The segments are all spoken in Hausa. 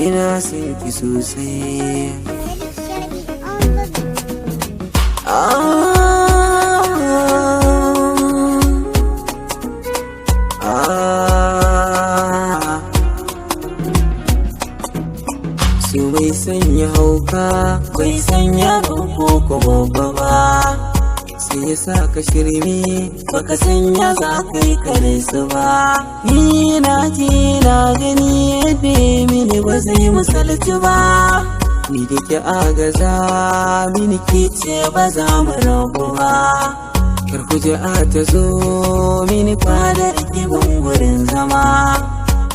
ina son ki sosai. Su bai sanya hauka, bai sanya ko babba ba, sai ya sa ka shirme baka sanya za ka yi kare su ba. Ni na ji na gani yadda mini ba zai misalci ba, ni da ke agaza mini ke ce ba za mu rabu ba. Kar ku ji ta zo mini fadar kibin wurin zama,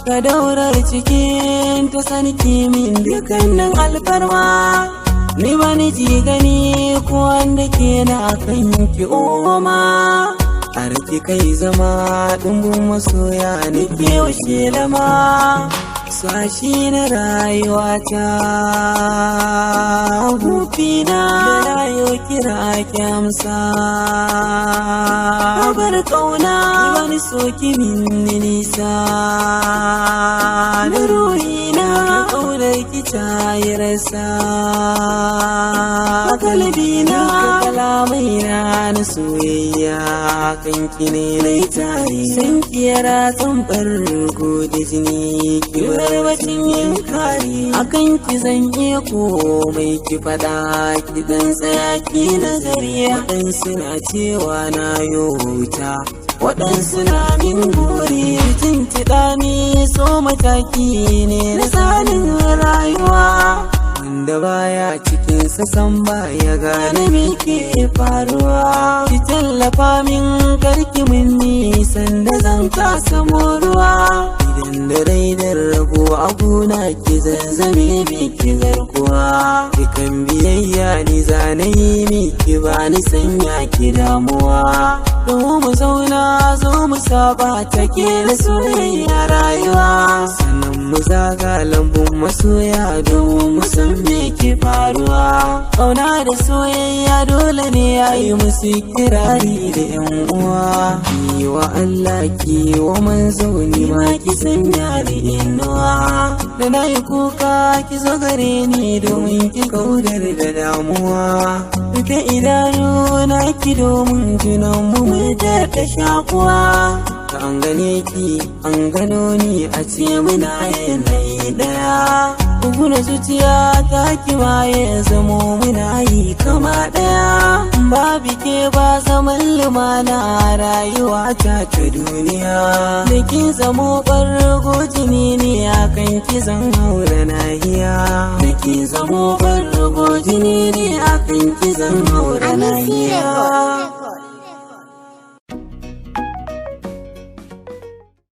ka daurar cikin ta sanki min dukkanin alfarma. Ni ba ni ji gani ko wanda ke na kan ki oma, a rake kai zama ɗumbin masoya ni ke washe lama. Sashi na rayuwata gufina da rayo kira kyamsa, bar kauna wani soki min nisa da ruhina, kaunar ki ta yi rasa kalbina. Kalamai na soyayya kan ki ne na tare, san kiyara tsambar da jini ki bacin yin kari. Akan ki zan iya komai ki fada, ki dan tsaya ki nazari. Waɗansu na cewa na wuta, waɗansu na min buri. Tuntuɗa ne so mataki ne na tsarin rayuwa, wanda baya cikin san baya gane me ke faruwa. Ki tallafa min karki min nisan da zan kasa moruwa, idan da rai da rabo abuna ki zanzame miki garkuwa. Dukan biyayya ni zanayi miki ba ni sanya ki damuwa. Zo mu zauna zo mu saba take da soyayya rayuwa, sannan mu zaga lambun masoya domin mu san me ke faruwa. Kauna da soyayya dole ne ya yi musu kirari da yan uwa. Ki wa Allah ki wa manzo ni ma ki sanya da inuwa, da na yi kuka ki zo gare ni domin ki kaudar da damuwa. Rufe idanu na ki domin junan mu da shakuwa. An gane ki an gano ni a ce muna yanayi daya, buguna zuciya ta ki ma ya zamo muna yi kama daya. Babu ke ba zaman lumana rayuwa ta duniya, da ki zamo ɓargo jini ne akan ki zan haura nahiya, da ki zamo ɓargo jini ne akan ki zan haura nahiya.